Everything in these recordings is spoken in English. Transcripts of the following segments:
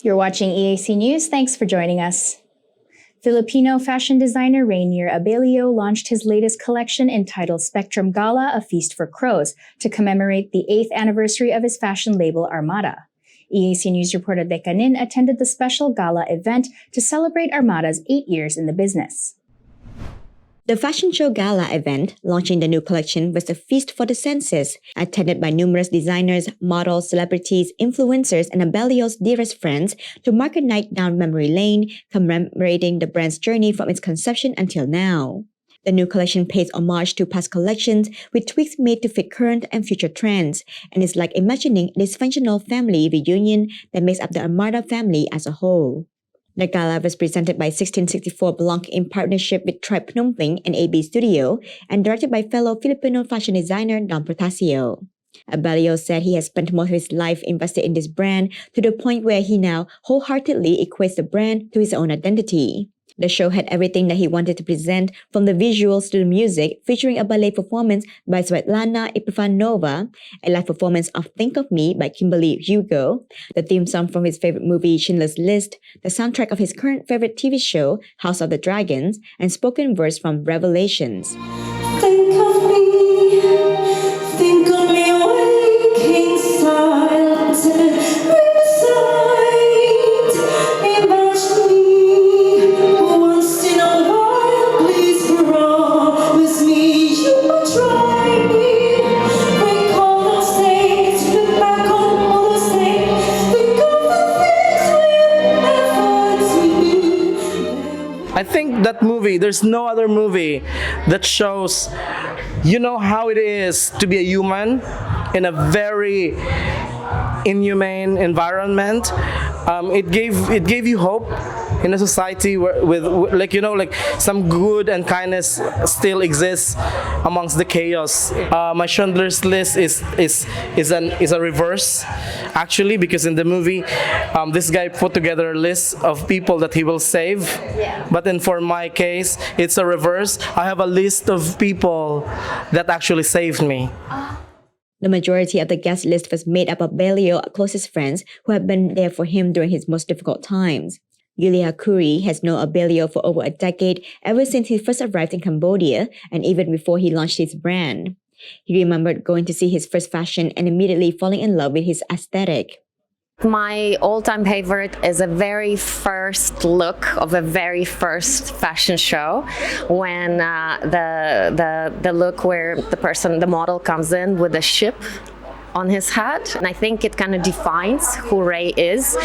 You're watching EAC News. Thanks for joining us. Filipino fashion designer Reynier Abello launched his latest collection entitled Spectrum Gala, A Feast for Crows, to commemorate the 8th anniversary of his fashion label Armada. EAC News reporter Dekanin attended the special gala event to celebrate Armada's 8 years in the business. The fashion show gala event, launching the new collection, was a feast for the senses, attended by numerous designers, models, celebrities, influencers, and Abello's dearest friends to mark a night down memory lane, commemorating the brand's journey from its conception until now. The new collection pays homage to past collections with tweaks made to fit current and future trends, and is like imagining a dysfunctional family reunion that makes up the Armada family as a whole. The gala was presented by 1664 Blanc in partnership with PHNOM PENH and AB Studio and directed by fellow Filipino fashion designer Protasio. Abello said he has spent most of his life invested in this brand to the point where he now wholeheartedly equates the brand to his own identity. The show had everything that he wanted to present, from the visuals to the music, featuring a ballet performance by Svetlana Epifanova, a live performance of Think of Me by Kimberly Hugo, the theme song from his favorite movie Schindler's List, the soundtrack of his current favorite TV show House of the Dragons, and spoken verse from Revelations. Think of me waking silent, bring the sight, imagine me once in a while, please promise me you will try me, recall those days, look back on all those things, think of the things we never do. I think that movie, there's no other movie that shows, how it is to be a human in a very inhumane environment. It gave you hope in a society with some good and kindness still exists amongst the chaos. My Schindler's List is a reverse, actually, because in the movie, this guy put together a list of people that he will save. Yeah. But then for my case, it's a reverse. I have a list of people that actually saved me. The majority of the guest list was made up of Abello's closest friends who have been there for him during his most difficult times. Yulia Kuri has known Abello for over a decade, ever since he first arrived in Cambodia and even before he launched his brand. He remembered going to see his first fashion and immediately falling in love with his aesthetic. My all-time favorite is a very first look of a very first fashion show, when the look where the model comes in with a ship on his head, and I think it kind of defines who Ray is.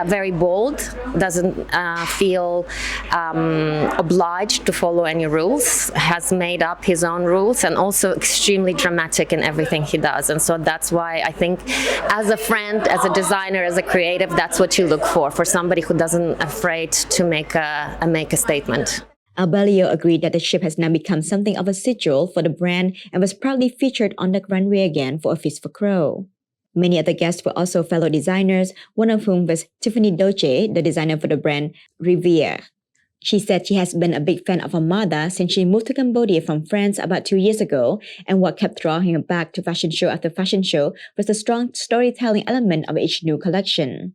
Very bold, doesn't feel obliged to follow any rules, has made up his own rules, and also extremely dramatic in everything he does. And so that's why I think, as a friend, as a designer, as a creative, that's what you look for somebody who doesn't afraid to make a statement. Abello agreed that the ship has now become something of a sigil for the brand and was proudly featured on the runway again for A Feast for Crow. Many other guests were also fellow designers, one of whom was Tiffany Doce, the designer for the brand Reynier. She said she has been a big fan of Armada since she moved to Cambodia from France about 2 years ago, and what kept drawing her back to fashion show after fashion show was the strong storytelling element of each new collection.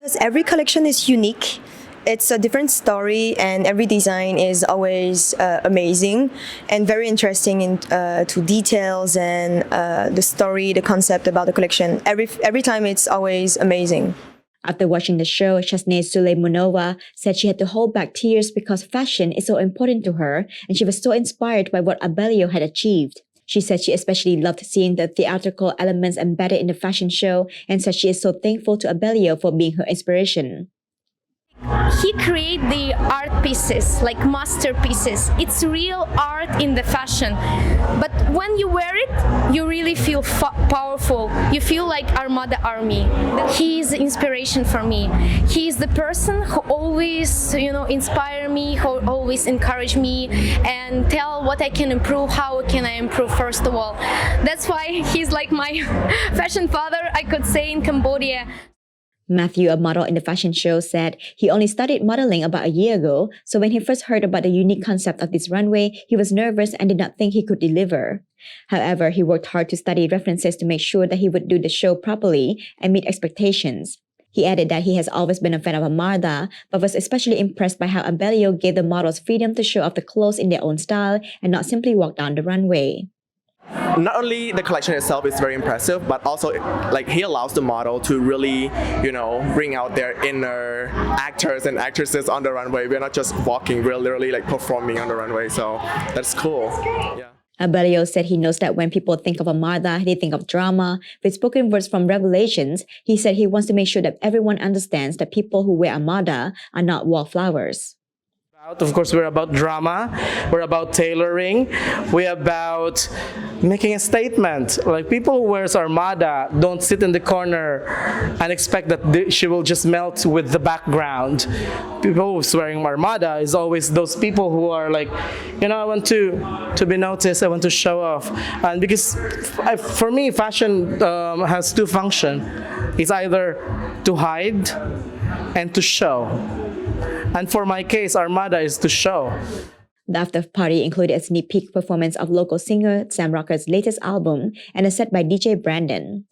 Because every collection is unique. It's a different story, and every design is always amazing and very interesting to details and the story, the concept about the collection. Every time it's always amazing. After watching the show, Shasneh Suleimanova said she had to hold back tears because fashion is so important to her, and she was so inspired by what Abello had achieved. She said she especially loved seeing the theatrical elements embedded in the fashion show, and said she is so thankful to Abello for being her inspiration. He created the art pieces, like masterpieces. It's real art in the fashion. But when you wear it, you really feel powerful. You feel like Armada Army. He is inspiration for me. He is the person who always, inspire me, who always encourage me and tell what I can improve, how can I improve first of all. That's why he's like my fashion father, I could say, in Cambodia. Matthew, a model in the fashion show, said he only started modeling about a year ago, so when he first heard about the unique concept of this runway, he was nervous and did not think he could deliver. However, he worked hard to study references to make sure that he would do the show properly and meet expectations. He added that he has always been a fan of Armada, but was especially impressed by how Abello gave the models freedom to show off the clothes in their own style and not simply walk down the runway. Not only the collection itself is very impressive, but also like he allows the model to really, bring out their inner actors and actresses on the runway. We're not just walking, we're literally like performing on the runway. So that's cool. Yeah. Abello said he knows that when people think of Armada, they think of drama. With spoken words from Revelations, he said he wants to make sure that everyone understands that people who wear Armada are not wallflowers. Of course, we're about drama, we're about tailoring, we're about making a statement. Like people who wears Armada don't sit in the corner and expect that she will just melt with the background. People who's wearing Armada is always those people who are like, I want to be noticed, I want to show off. And because for me, fashion has two functions. It's either to hide and to show. And for my case, Armada is to show. The after party included a sneak peek performance of local singer Sam Rocker's latest album and a set by DJ Brandon.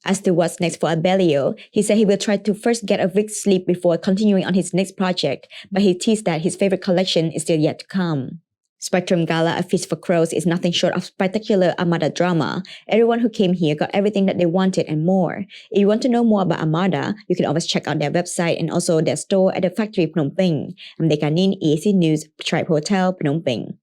As to what's next for Abello, he said he will try to first get a week's sleep before continuing on his next project, but he teased that his favorite collection is still yet to come. Spectrum Gala, A Feast for Crows, is nothing short of spectacular Armada drama. Everyone who came here got everything that they wanted and more. If you want to know more about Armada, you can always check out their website and also their store at the factory Phnom Penh. I'm Dekanin, EAC News, Tribe Hotel, Phnom Penh.